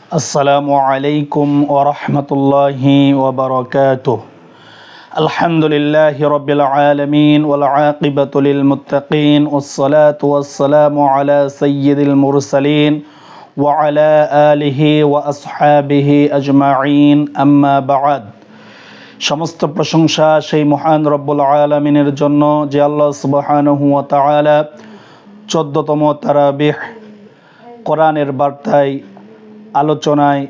আসসালামু আলাইকুম ওয়া রাহমাতুল্লাহি ওয়া বারাকাতুহু। আলহামদুলিল্লাহি রাব্বিল আলামিন ওয়াল আকিবাতু লিল মুত্তাকিন ওয়াসসালাতু ওয়াসসালামু আলা সাইয়্যিদিল মুরসালিন ওয়া আলা আলিহি ওয়া আসহাবিহি আজমাইন, আম্মা বা'দ। সমস্ত প্রশংসা সেই মহান রব্বুল আলামিনের জন্য, যে আল্লাহ সুবহানাহু ওয়া তাআলা 14তম তারাবিহ কোরআনের বার্তায় আলোচনায়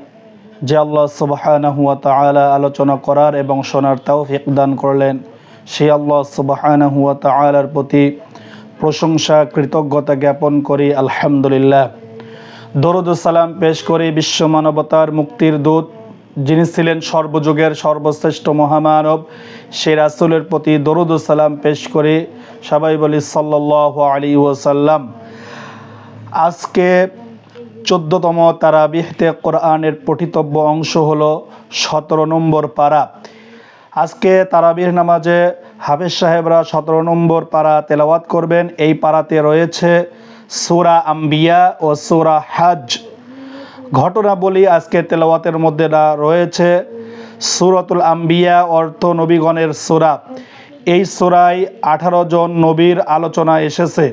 যে আল্লাহ সুবহানাহু ওয়া তাআলা আলোচনা করার এবং শোনার তৌফিক দান করলেন, সেই আল্লাহ সুবহানাহু ওয়া তাআলার প্রতি প্রশংসা কৃতজ্ঞতা জ্ঞাপন করি, আলহামদুলিল্লাহ। দরুদ ও সালাম পেশ করি বিশ্ব মানবতার মুক্তির দূত, যিনি ছিলেন সর্বযুগের সর্বশ্রেষ্ঠ মহামানব, সেই রাসূলের প্রতি দরুদ ও সালাম পেশ করি। সবাই বলি সাল্লাল্লাহু আলাইহি ওয়াসাল্লাম। আজকে 14তম তারাবিহতে কোরআনের পঠিতব্য অংশ হলো 17 নম্বর পারা। আজকে তারাবিহ নামাজে হাফেজ সাহেবরা 17 নম্বর পারা তেলাওয়াত করবেন। এই পারাতে রয়েছে সূরা আম্বিয়া ও সূরা হজ। ঘটনা বলি, আজকে তেলাওয়াতের মধ্যে রয়েছে সূরাতুল আম্বিয়া, অর্থ নবীগণের সূরা। এই সূরায় 18 জন নবীর আলোচনা এসেছে।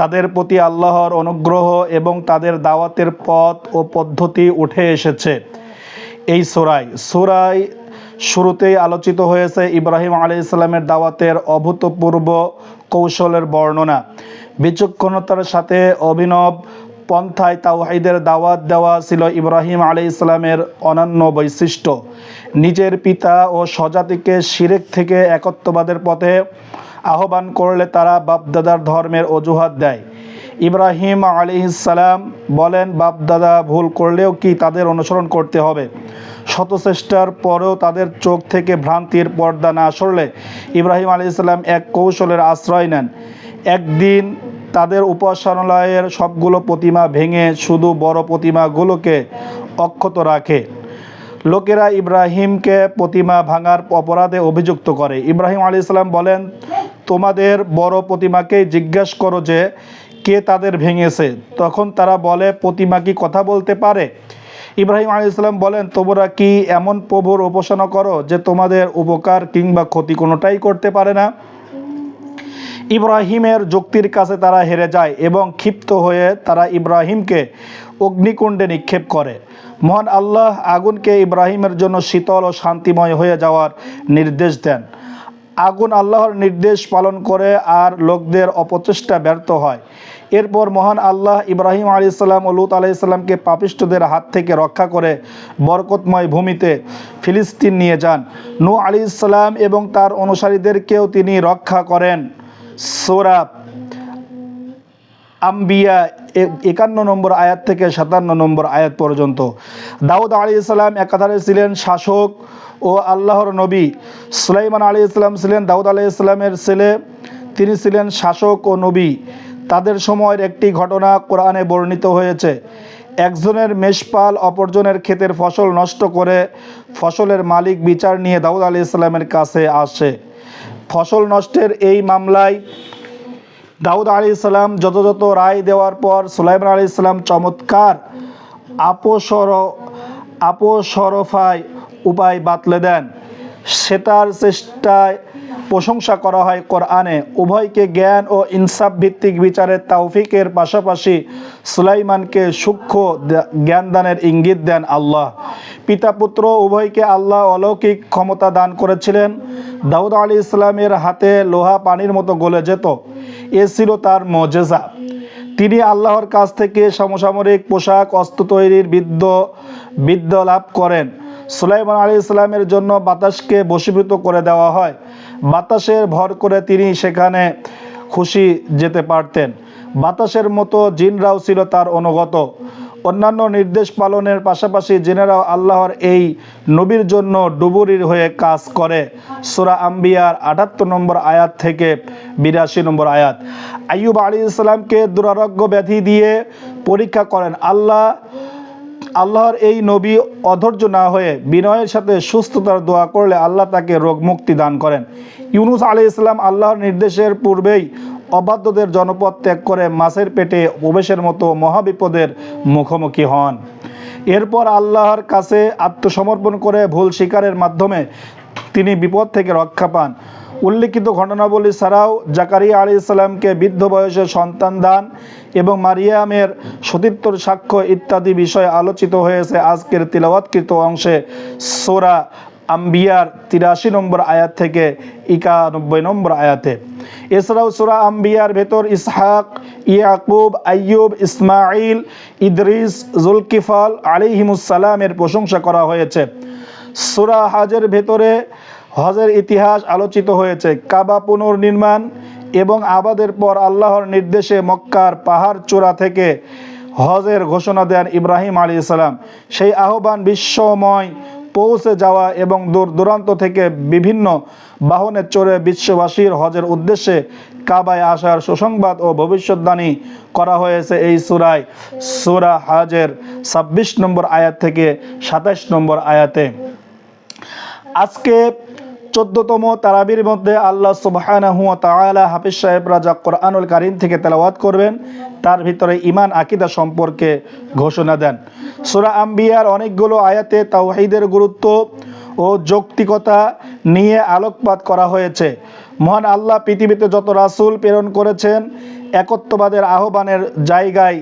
তাদের প্রতি আল্লাহর অনুগ্রহ এবং তাদের দাওয়াতের পথ ও পদ্ধতি উঠে এসেছে এই সূরায় শুরুতেই আলোচিত হয়েছে ইব্রাহিম আলাইহিস সালামের দাওয়াতের অভূতপূর্ব কৌশলের বর্ণনা। বিচক্ষণতার সাথে অভিনব পন্থায় তাওহীদের দাওয়াত দেওয়া ছিল ইব্রাহিম আলাইহিস সালামের অনন্য বৈশিষ্ট্য। নিজের পিতা ও স্বজাতিকে শিরক থেকে একত্ববাদের পথে আহ্বান করলে তারা বাপদাদার ধর্মের অজুহাত দেয়। ইব্রাহিম আলাইহিস সালাম বলেন, বাপদাদা ভুল করলেও কি তাদের অনুসরণ করতে হবে? শত চেষ্টার পরেও তাদের চোখ থেকে ভ্রান্তির পর্দা না সরলে ইব্রাহিম আলাইহিস সালাম এক কৌশলের আশ্রয় নেন। একদিন তাদের উপাসনালয়ের সবগুলো প্রতিমা ভেঙে শুধু বড় প্রতিমাগুলোকে অক্ষত রাখে। লোকেরা ইব্রাহিমকে প্রতিমা ভাঙার অপরাধে অভিযুক্ত করে। ইব্রাহিম আলাইহিস সালাম বলেন, তোমাদের বড় প্রতিমাকেই জিজ্ঞাসা করো যে কে তাদের ভেঙেছে। তখন তারা বলে, প্রতিমা কি কথা বলতে পারে? ইব্রাহিম আলাইহিস সালাম বলেন, তোমরা কি এমন প্রভুর উপাসনা করো যে তোমাদের উপকার কিংবা ক্ষতি কোনোটাই করতে পারে না? ইব্রাহিমের যুক্তির কাছে তারা হেরে যায় এবং ক্ষিপ্ত হয়ে তারা ইব্রাহিমকে অগ্নিকুণ্ডে নিক্ষেপ করে। মহান আল্লাহ আগুনকে ইব্রাহিমের জন্য শীতল ও শান্তিময় হয়ে যাওয়ার নির্দেশ দেন। আগুন আল্লাহর নির্দেশ পালন করে আর লোকদের অপচেষ্টা ব্যর্থ হয়। এরপর মহান আল্লাহ ইব্রাহিম আলাইহিস সালাম ও লূত আলাইহিস সালামকে পাপিষ্ঠদের হাত থেকে রক্ষা করে বরকতময় ভূমিতে ফিলিস্তিন নিয়ে যান। নূহ আলাইহিস সালাম এবং তার অনুসারীদেরকেও তিনি রক্ষা করেন। সূরা আম্বিয়া 51 নম্বর আয়াত থেকে 57 নম্বর আয়াত পর্যন্ত। দাউদ আলাইহিস সালাম একাধারে ছিলেন শাসক ও আল্লাহর নবী। সুলাইমান আলাইহিস সালাম ছিলেন দাউদ আলাইহিস সালামের ছেলে। তিনি ছিলেন শাসক ও নবী। তাদের সময়ের একটি ঘটনা কোরআনে বর্ণিত হয়েছে। একজনের মেষপাল অপরজনের ক্ষেতের ফসল নষ্ট করে ফসলের মালিক বিচার নিয়ে দাউদ আলাইহিস সালামের কাছে আসে। ফসল নষ্টের এই মামলায় দাউদ আলাইহিস সালাম যথাযথ রায় দেওয়ার পর সুলাইমান আলাইহিস সালাম চমৎকার আপোসরফায় উপায় বাতলে দেন। সেটার চেষ্টায় প্রশংসা করা হয় কোরআনে। উভয়কে জ্ঞান ও ইনসাফ ভিত্তিক বিচারের তৌফিকের পাশাপাশি সুলাইমানকে সূক্ষ্ম জ্ঞানদানের ইঙ্গিত দেন আল্লাহ। পিতা পুত্র উভয়কে আল্লাহ অলৌকিক ক্ষমতা দান করেছিলেন। দাউদ আলাইহিস সালামের হাতে লোহা পানির মতো গলে যেত। এ ছিল তার মুজিজা। তিনি আল্লাহর কাছ থেকে সমসামরিক পোশাক অস্ত্র তৈরির বিদ্যা লাভ করেন। সুলাইমান আলাইহিস সালামের জন্য বাতাসকে বশীভূত করে দেওয়া হয়। বাতাসের ভর করে তিনি সেখানে খুশি যেতে পারতেন। বাতাসের মতো জিনরাও ছিল তার অনুগত। অন্যান্য নির্দেশ পালনের পাশাপাশি জিনেরাও আল্লাহর এই নবীর জন্য ডুবুরির হয়ে কাজ করে। সূরা আম্বিয়ার 78 নম্বর আয়াত থেকে 82 নম্বর আয়াত। আইয়ুব আলাইহিস সালামকে দুরারোগ্য ব্যাধি দিয়ে পরীক্ষা করেন। আল্লাহর এই নবী অধৈর্য না হয়ে বিনয়ের সাথে সুস্থতার দোয়া করলে আল্লাহ তাকে রোগ মুক্তি দান করেন। ইউনুস আলাইহিস সালাম আল্লাহর নির্দেশের পূর্বেই অবাধ্যদের জনপদ ত্যাগ করে মাছের পেটে প্রবেশের মতো মহাবিপদের মুখোমুখি হন। এরপর আল্লাহর কাছে আত্মসমর্পণ করে ভুল স্বীকারের মাধ্যমে তিনি বিপদ থেকে রক্ষা পান। উল্লিখিত ঘটনাবলী ছাড়াও জাকারিয়া আলাইহিস সালামকে বৃদ্ধ বয়সে সন্তান দান এবং মারিয়ামের সতীত্বর সাক্ষ্য ইত্যাদি বিষয় আলোচিত হয়েছে আজকের তিলাওয়াতকৃত অংশে সূরা আম্বিয়ার ৮৩ নম্বর আয়াত থেকে ৯১ নম্বর আয়াতে। এছাড়াও সূরা আম্বিয়ার ভেতর ইসহাক, ইয়াকুব, আইয়ুব, ইসমাইল, ইদ্রিস, জুলকিফল আলাইহিমুস সালামের প্রশংসা করা হয়েছে। সূরা হজের ভেতরে হজের ইতিহাস আলোচিত হয়েছে। কাবা পুনর্নির্মাণ এবং আবাদের পর আল্লাহর নির্দেশে মক্কার পাহাড় চূড়া থেকে হজের ঘোষণা দেন ইব্রাহিম আলাইহিস সালাম। সেই আহ্বান বিশ্বময় পৌঁছে যাওয়া এবং দূর দূরান্ত থেকে বিভিন্ন বাহনে চড়ে বিশ্ববাসীর হজের উদ্দেশ্যে কাবায় আসার সুসংবাদ ও ভবিষ্যদ্বাণী করা হয়েছে এই সূরায়। সূরা হজের ২৬ নম্বর আয়াত থেকে ২৭ নম্বর আয়াতে। আজকে ১৪তম তারাবির মধ্যে আল্লাহ সুবহানাহু ওয়া তাআলা হাফিজ সাহেবরা যা কোরআনুল কারীম থেকে তেলাওয়াত করবেন তার ভিতরে ঈমান আকীদা সম্পর্কে ঘোষণা দেন। সূরা আম্বিয়ার অনেকগুলো আয়াতে তাওহীদের গুরুত্ব ও যৌক্তিকতা নিয়ে আলোকপাত করা হয়েছে। মহান আল্লাহ পৃথিবীতে যত রাসূল প্রেরণ করেছেন একত্ববাদের আহ্বানের জায়গায়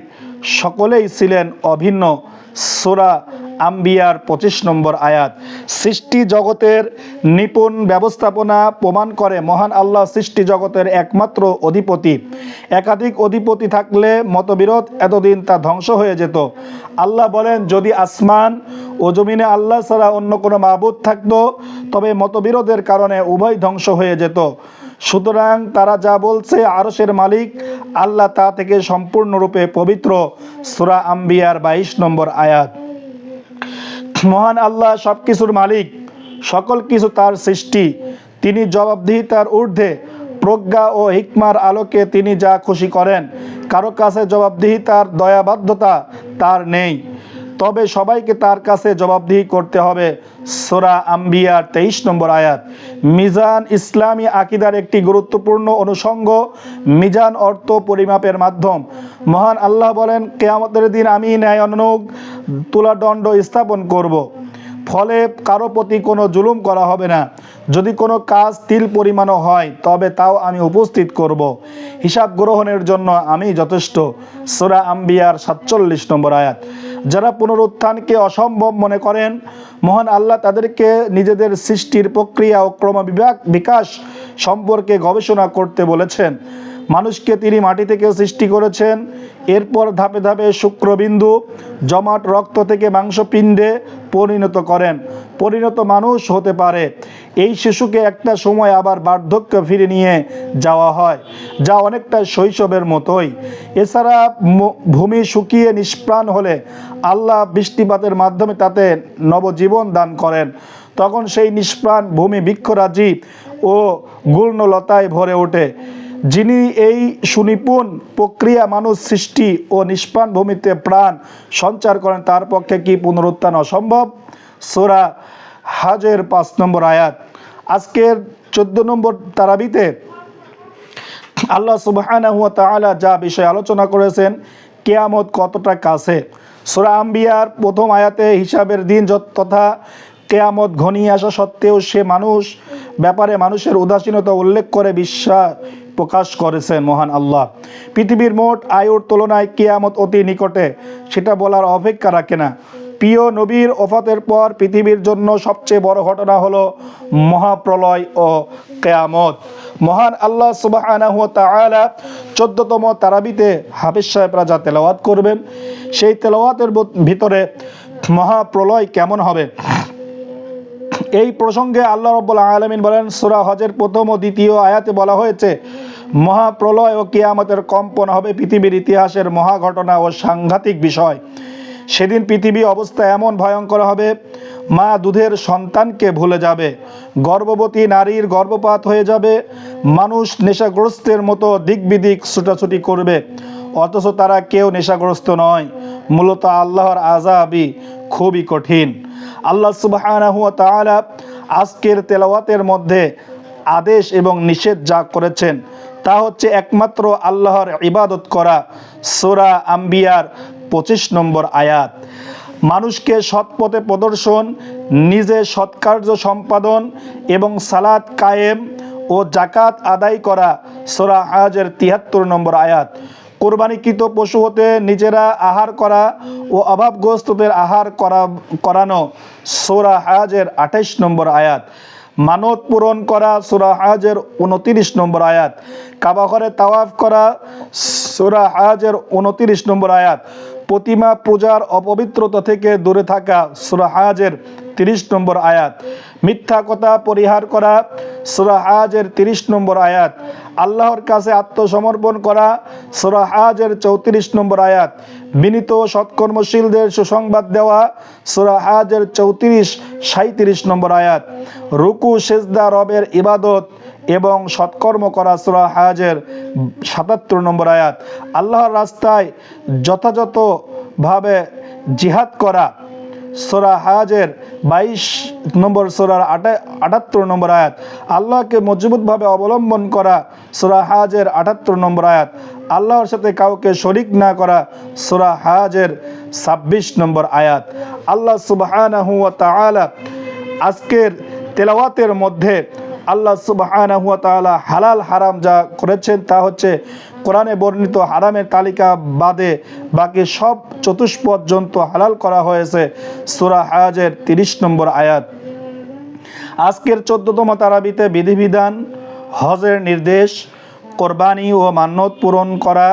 সকলেই ছিলেন অভিন্ন। সূরা আম্বিয়ার ২৫ নম্বর আয়াত। সৃষ্টি জগতের নিপুণ ব্যবস্থাপনা প্রমাণ করে মহান আল্লাহ সৃষ্টি জগতের একমাত্র অধিপতি। একাধিক অধিপতি থাকলে মতবিরোধ এতদিন তা ধ্বংস হয়ে যেত। আল্লাহ বলেন, যদি আসমান ও জমিনে আল্লাহ ছাড়া অন্য কোনো মাবুদ থাকতো তবে মতবিরোধের কারণে উভয় ধ্বংস হয়ে যেত। সুতরাং তারা যা বলছে আরশের মালিক আল্লাহ তা থেকে সম্পূর্ণরূপে পবিত্র। সূরা আম্বিয়ার ২২ নম্বর আয়াত। মহান আল্লাহ সব কিছুর মালিক, সকল কিছু তার সৃষ্টি। তিনি জবাবদিহিতার ঊর্ধ্বে। প্রজ্ঞা ও হিকমার আলোকে তিনি যা খুশি করেন। কারো কাছে জবাবদিহিতার দয়াবাধ্যতা তার নেই, তবে সবাইকে তার কাছে জবাবদিহি করতে হবে। সূরা আম্বিয়ার ২৩ নম্বর আয়াত। মিজান ইসলামী আকীদার একটি গুরুত্বপূর্ণ অনুষঙ্গ। মিজান অর্থ পরিমাপের মাধ্যম। মহান আল্লাহ বলেন, কিয়ামতের দিন আমি ন্যায়ানুগ তুলাদণ্ড স্থাপন করব। ফলে কারো প্রতি কোনো জুলুম করা হবে না। যদি কোনো কাজ তিল পরিমাণও হয় তবে তাও আমি উপস্থিত করব। হিসাব গ্রহণের জন্য আমি যথেষ্ট। সূরা আম্বিয়ার ৪৭ নম্বর আয়াত। যারা পুনরুত্থানকে অসম্ভব মনে করেন, মহান আল্লাহ তাদেরকে নিজেদের সৃষ্টির প্রক্রিয়া ও বিকাশ সম্পর্কে গবেষণা করতে বলেছেন। মানুষকে তিনি মাটি থেকে সৃষ্টি করেছেন, এরপর ধাপে ধাপে শুক্রবিন্দু জমাট রক্ত থেকে মাংসপিণ্ডে পরিণত করেন। পরিণত মানুষ হতে পারে। এই শিশুকে একটা সময় আবার বার্ধক্য ফিরে নিয়ে যাওয়া হয়, যা অনেকটা শৈশবের মতোই। এছাড়া ভূমি শুকিয়ে নিষ্প্রাণ হলে আল্লাহ বৃষ্টিপাতের মাধ্যমে তাতে নবজীবন দান করেন। তখন সেই নিষ্প্রাণ ভূমি বৃক্ষরাজি ও গুল্মলতায় ভরে ওঠে। যিনি এই সুনিপুণ প্রক্রিয়া মানুষ সৃষ্টি ও নিষ্প্রাণ ভূমিতে প্রাণ সঞ্চার করেন, তার পক্ষে কি পুনরুত্থান অসম্ভব? সূরা হজের ৫ নম্বর আয়াত। আজকের ১৪ নম্বর তারাবিতে আল্লাহ সুবহানাহু ওয়া তাআলা যা বিষয় আলোচনা করেছেন, কিয়ামত কতটা কাছে। সূরা আম্বিয়ার প্রথম আয়াতে হিসাবের দিন তথা কিয়ামত ঘনিয়ে আসা সত্ত্বেও সে ব্যাপারে মানুষের উদাসীনতা উল্লেখ করে বিশ্বাস প্রকাশ করেছেন মহান আল্লাহ। পৃথিবীর মোট আয়ুর তুলনায় কিয়ামত অতি নিকটে, সেটা বলার অপেক্ষা রাখে না। প্রিয় নবীর ওফাতের পর পৃথিবীর জন্য সবচেয়ে বড় ঘটনা হলো মহাপ্রলয় ও কিয়ামত। মহান আল্লাহ সুবহানাহু ওয়া তাআলা ১৪তম তারাবিতে হাফিজ সাহেবরা যা তেলাওয়াত করবেন, সেই তেলাওয়াতের ভিতরে মহাপ্রলয় কেমন হবে এই প্রসঙ্গে আল্লাহ রাব্বুল আলামিন বলেন, সূরা হজের প্রথম ও দ্বিতীয় আয়াতে বলা হয়েছে, মহাপ্রলয় ও কিয়ামতের কম্পন হবে পৃথিবীর ইতিহাসের মহাঘটনা ও সাংঘাতিক বিষয়। সেদিন পৃথিবী অবস্থা এমন ভয়ঙ্কর হবে, মা দুধের সন্তানকে ভুলে যাবে, গর্ভবতী নারীর গর্ভপাত হয়ে যাবে, মানুষ নেশাগ্রস্তের মতো দিক বিদিক ছুটাছুটি করবে, অথচ তারা কেউ নেশাগ্রস্ত নয়। মূলত আল্লাহর আযাবই খুবই কঠিন। আল্লাহ সুবহানাহু ওয়া তাআলা আজকের তেলাওয়াতের মধ্যে আদেশ এবং নিষেধ যা করেছেন তা হচ্ছে একমাত্র আল্লাহর ইবাদত করা। সূরা আম্বিয়ার ২৫ নম্বর আয়াত। মানুষকে সৎ পথে প্রদর্শন, নিজে সৎকার্য সম্পাদন এবং সালাত কায়েম ও জাকাত আদায় করা। সূরা হজের ৭৩ নম্বর আয়াত। কোরবানিকৃত পশু হতে নিজেরা আহার করা ও অভাবগ্রস্তদের আহার করানো। সূরা হজের ২৮ নম্বর আয়াত। মানত পূরণ করা। সূরা হজের ২৯ নম্বর আয়াত। কাবা ঘরে তাওয়াফ করা। সূরা হজের ২৯ নম্বর আয়াত। প্রতিমা পূজার অপবিত্রতা থেকে দূরে থাকা। সূরা হজের ৩০ নম্বর আয়াত। মিথ্যা কথা পরিহার করা। সূরা হজের ৩০ নম্বর আয়াত। আল্লাহর কাছে আত্মসমর্পণ করা। সূরা হজের ৩৪ নম্বর আয়াত। বিনীত সৎকর্মশীলদের সুসংবাদ দেওয়া। সূরা হজের ৩৪-৩৭ নম্বর আয়াত। রুকু সেজদা রবের ইবাদত এবং সৎকর্ম করা। সূরা হজের ৭৭ নম্বর আয়াত। আল্লাহর রাস্তায় যথাযথভাবে জিহাদ করা। সূরা হজের ২২ নম্বর সূরার ৭৮ নম্বর আয়াত। আল্লাহকে মজবুতভাবে অবলম্বন করা। সূরা হজের ৭৮ নম্বর আয়াত। আল্লাহর সাথে কাউকে শরিক না করা। সূরা হজের ২৬ নম্বর আয়াত। আল্লাহ সুবহানাহু ওয়া তাআলা আজকের তেলাওয়াতের মধ্যে আল্লাহ সুবহানাহু ওয়া তাআলা হালাল হারাম যা করেছেন তা হচ্ছে কোরআনে বর্ণিত হারামের তালিকা বাদে বাকি সব চতুষ্পদ জন্তু হালাল করা হয়েছে। সূরা হজের ৩০ নম্বর আয়াত। আজকের ১৪তম তারাবিতে বিধিবিধান, হজের নির্দেশ, কোরবানি ও মান্যত পূরণ করা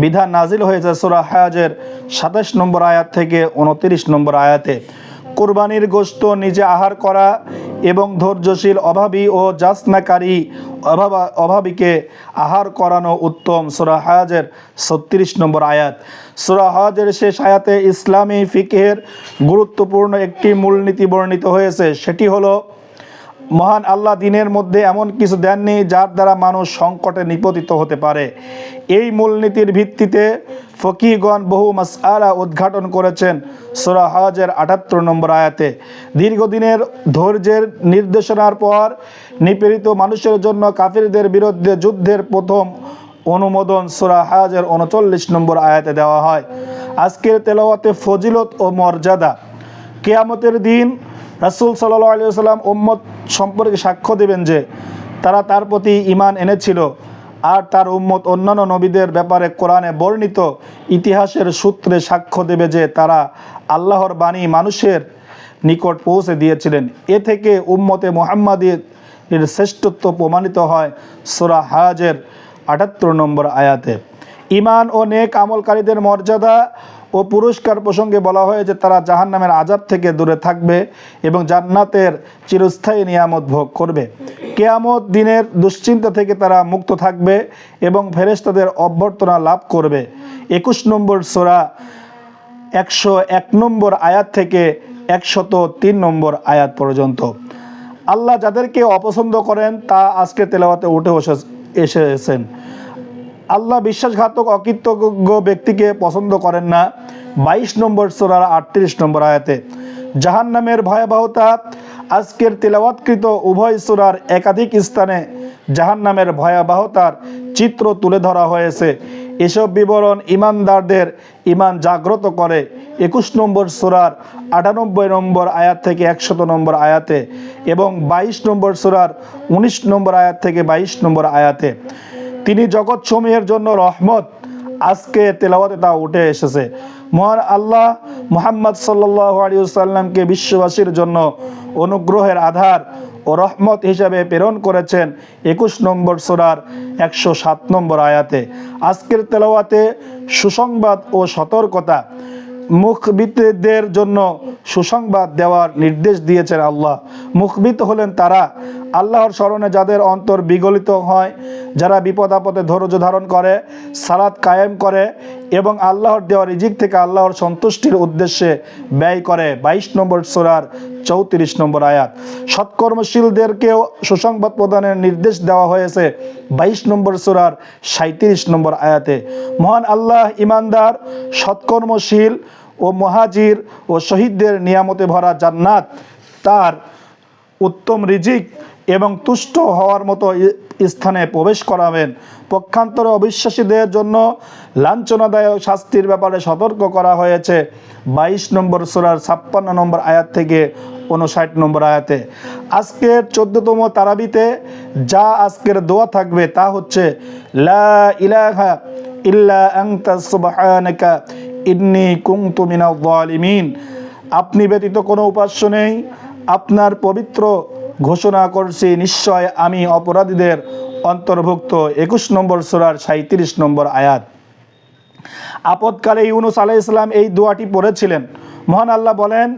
বিধান নাজিল হয়েছে সূরা হজের ২৭ নম্বর আয়াত থেকে ২৯ নম্বর আয়াতে। কোরবানির গোশত নিজে আহার করা এবং ধৈর্যশীল অভাবী ও যাচনাকারী অভাবীকে আহার করানো উত্তম। সূরা হজের ৩৬ নম্বর আয়াত। সূরা হজের শেষ আয়াতে ইসলামী ফিকহের গুরুত্বপূর্ণ একটি মূলনীতি বর্ণিত হয়েছে। সেটি হলো, মহান আল্লাহ দিনের মধ্যে এমন কিছু দেননি যার দ্বারা মানুষ সংকটে নিপতিত হতে পারে। এই মূলনীতির ভিত্তিতে ফকিহগণ বহু মাসআলা উদ্ঘাটন করেছেন সূরা হজের ৭৮ নম্বর আয়াতে। দীর্ঘদিনের ধৈর্যের নির্দেশনার পর নিপীড়িত মানুষের জন্য কাফিরদের বিরুদ্ধে যুদ্ধের প্রথম অনুমোদন সূরা হজের ৩৯ নম্বর আয়াতে দেওয়া হয়। আজকের তেলাওয়াতে ফজিলত ও মর্যাদা। কিয়ামতের দিন রাসূল সাল্লাল্লাহু আলাইহি ওয়াসাল্লাম উম্মত সম্পর্কে সাক্ষ্য দেবেন যে তারা তার প্রতি ঈমান এনেছিল, আর তার উম্মত অন্যান্য নবীদের ব্যাপারে কোরআনে বর্ণিত ইতিহাসের সূত্রে সাক্ষ্য দেবে যে তারা আল্লাহর বাণী মানুষের নিকট পৌঁছে দিয়েছিলেন। এ থেকে উম্মতে মুহাম্মাদীর শ্রেষ্ঠত্ব প্রমাণিত হয় সূরা হজের ৭৮ নম্বর আয়াতে। ঈমান ও নেক আমলকারীদের মর্যাদা ও পুরস্কার প্রসঙ্গে বলা হয় যে তারা জাহান্নামের আযাব থেকে দূরে থাকবে এবং জান্নাতের চিরস্থায়ী নিয়ামত ভোগ করবে। কিয়ামত দিনের দুশ্চিন্তা থেকে তারা মুক্ত থাকবে এবং ফেরেশতাদের অভ্যর্থনা লাভ করবে। ২১ নম্বর সূরা ১০১ নম্বর আয়াত থেকে ১০৩ নম্বর আয়াত পর্যন্ত। আল্লাহ যাদেরকে অপছন্দ করেন তা আজকে তেলাওয়াতে উঠে এসেছেন। আল্লাহ বিশ্বাসঘাতক অকৃতজ্ঞ ব্যক্তিকে পছন্দ করেন না। ২২ নম্বর সূরার ৩৮ নম্বর আয়াতে। জাহান্নামের ভয়াবহতা। আজকের তেলাওয়াতকৃত উভয় সূরার একাধিক স্থানে জাহান্নামের ভয়াবহতার চিত্র তুলে ধরা হয়েছে। এসব বিবরণ ঈমানদারদের ঈমান জাগ্রত করে। ২১ নম্বর সূরার ৯৮ নম্বর আয়াত থেকে ১০০ নম্বর আয়াতে এবং ২২ নম্বর সূরার ১৯ নম্বর আয়াত থেকে ২২ নম্বর আয়াতে। তিনি জগৎসমূহের জন্য রহমত। আজকে তেলাওয়াতে তা উঠে এসেছে। মহান আল্লাহ মুহাম্মদ সাল্লাল্লাহু আলাইহি ওয়াসাল্লামকে বিশ্ববাসীর জন্য অনুগ্রহের আধার ও রহমত হিসাবে প্রেরণ করেছেন ২১ নম্বর সূরার ১০৭ নম্বর আয়াতে। আজকের তেলাওয়াতে সুসংবাদ ও সতর্কতা। মুখবিতদের জন্য সুসংবাদ দেওয়ার নির্দেশ দিয়েছেন আল্লাহ। মুখবিত হলেন তারা আল্লাহর স্মরণে যাদের অন্তর বিগলিত হয়, যারা বিপদ আপদে ধৈর্য ধারণ করে, সালাত কায়েম করে এবং আল্লাহর দেওয়া রিজিক থেকে আল্লাহর সন্তুষ্টির উদ্দেশ্যে ব্যয় করে। ২২ নম্বর সূরার ৩৪ নম্বর আয়াত। সৎকর্মশীলদেরকেও সুসংবাদ প্রদানের নির্দেশ দেওয়া হয়েছে ২২ নম্বর সূরার ৩৭ নম্বর আয়াতে। মহান আল্লাহ ঈমানদার, সৎকর্মশীল ও মুহাজির ও শহীদদের নিয়ামতে ভরা জান্নাত, তার উত্তম রিজিক এবং তুষ্ট হওয়ার মতো স্থানে প্রবেশ করাবেন। পক্ষান্তরে অবিশ্বাসীদের জন্য লাঞ্ছনাদায়ক শাস্তির ব্যাপারে সতর্ক করা হয়েছে 22 নম্বর সূরার 56 নম্বর আয়াত থেকে 59 নম্বর আয়াতে। আজকের 14তম তারাবিতে যা আজকের দোয়া থাকবে তা হচ্ছে লা ইলাহা ইল্লা আনতা সুবহানাকা ইন্নী কুনতু মিনাজ জালিমিন। আপনি ব্যতীত কোনো উপাস্য নেই, আপনার পবিত্র ঘোষণা করছি, নিশ্চয় আমি অপরাধীদের অন্তর্ভুক্ত। 21 নম্বর সূরার 37 নম্বর আয়াত। আপদকালে ইউনূস আলাইহিস সালাম এই দোয়াটি পড়েছিলেন। মহান আল্লাহ বলেন,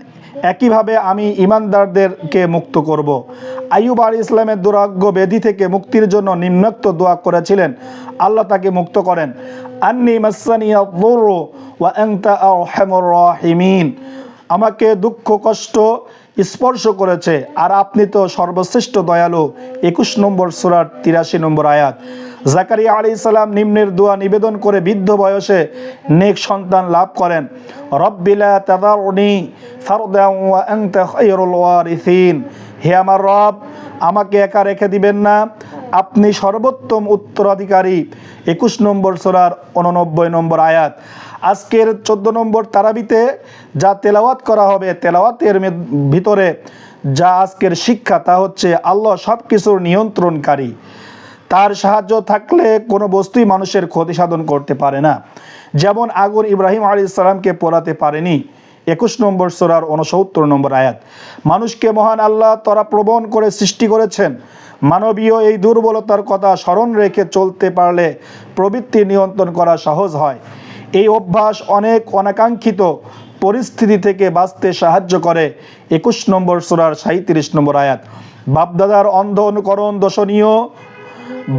একইভাবে আমি ঈমানদারদেরকে মুক্ত করব। আইয়ুব আলাইহিস সালামের দুরারোগ্য ব্যাধি থেকে মুক্তির জন্য নিম্নোক্ত দোয়া করেছিলেন, আল্লাহ তাকে মুক্ত করেন। আন্নী মাসসানিয়াদ দুররু ওয়া আনতা আরহামুর রাহিমিন। আমাকে দুঃখ কষ্ট স্পর্শ করেছে আর আপনি তো সর্বশ্রেষ্ঠ দয়ালু। 21 নম্বর সূরার 83 নম্বর আয়াত। জাকারিয়া আলাইহিস সালাম নিম্নের দোয়া নিবেদন করে বৃদ্ধ বয়সে নেক সন্তান লাভ করেন। রব্বি লা তাযারনি ফারদান ওয়া আনতা খায়রুল ওয়ারিসিন। হে আমার রব, আমাকে একা রেখে দিবেন না, আপনি সর্বোত্তম উত্তরাধিকারী। 21 নম্বর সূরার 89 নম্বর আয়াত। আজকের 14 নম্বর তারাবিতে যা তেলাওয়াত করা হবে, তেলাওয়াতের ভিতরে যা আজকের শিক্ষা তা হচ্ছে আল্লাহ সব কিছুর নিয়ন্ত্রণকারী। তার সাহায্য থাকলে কোনো বস্তুই মানুষের ক্ষতি সাধন করতে পারে না। যেমন আগুন ইব্রাহিম আলাইহিস সালামকে পোড়াতে পারেনি। 21 নম্বর সূরার 69 নম্বর আয়াত। মানুষকে মহান আল্লাহ ত্বরাপ্রবণ করে সৃষ্টি করেছেন। মানবীয় এই দুর্বলতার কথা স্মরণ রেখে চলতে পারলে প্রবৃত্তি নিয়ন্ত্রণ করা সহজ হয়। এই অভ্যাস অনেক অনাকাঙ্ক্ষিত পরিস্থিতি থেকে বাঁচতে সাহায্য করে। 21 নম্বর সূরার 37 নম্বর আয়াত। বাপদাদার অন্ধ অনুকরণ দোষণীয়,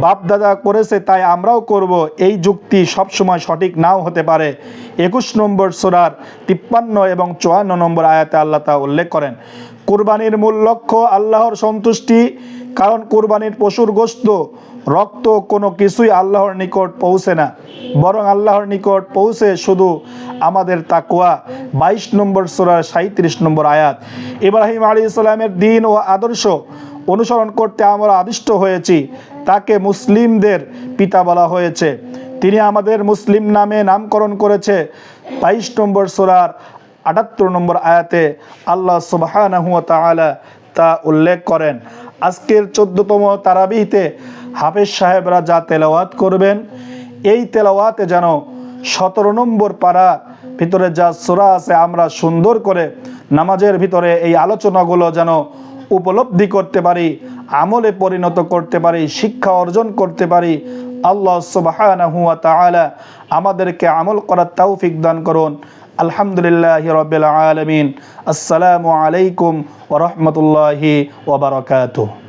বাপদাদা করেছে তাই আমরাও করব, এই যুক্তি সবসময় সঠিক নাও হতে পারে। 21 নম্বর সূরার 53 এবং 54 নম্বর আয়াতে আল্লাহ তা উল্লেখ করেন। কুরবানির মূল লক্ষ্য আল্লাহর সন্তুষ্টি, কারণ কুরবানির পশুর গোশত, রক্ত কোনো কিছুই আল্লাহর নিকট পৌঁছে না, বরং আল্লাহর নিকট পৌঁছে শুধু আমাদের তাকওয়া। 22 নম্বর সূরার 37 নম্বর আয়াত। ইব্রাহিম আলাইহিস সালামের দ্বীন ও আদর্শ অনুসরণ করতে আমরা আদিষ্ট হয়েছি। তাকে মুসলিমদের পিতা বলা হয়েছে। তিনি আমাদের মুসলিম নামে নামকরণ করেছে। 22 নম্বর সূরার 78 নম্বর আয়াতে আল্লাহ সুবহানাহু ওয়া তাআলা তা উল্লেখ করেন। আজকের 14তম তারাবিতে হাফেজ সাহেবরা যা তেলাওয়াত করবেন, এই তেলাওয়াতে যেন 17 নম্বর পারা ভিতরে যা সূরা আছে আমরা সুন্দর করে নামাজের ভিতরে এই আলোচনাগুলো যেন উপলব্ধি করতে পারি, আমলে পরিণত করতে পারি, শিক্ষা অর্জন করতে পারি। আল্লাহ সুবহানাহু ওয়া তাআলা আমাদেরকে আমল করার তৌফিক দান করুন। আলহামদুলিল্লাহি রাব্বিল আলামিন। আসসালামু আলাইকুম ওয়া রাহমাতুল্লাহি ওয়া বারাকাতুহু।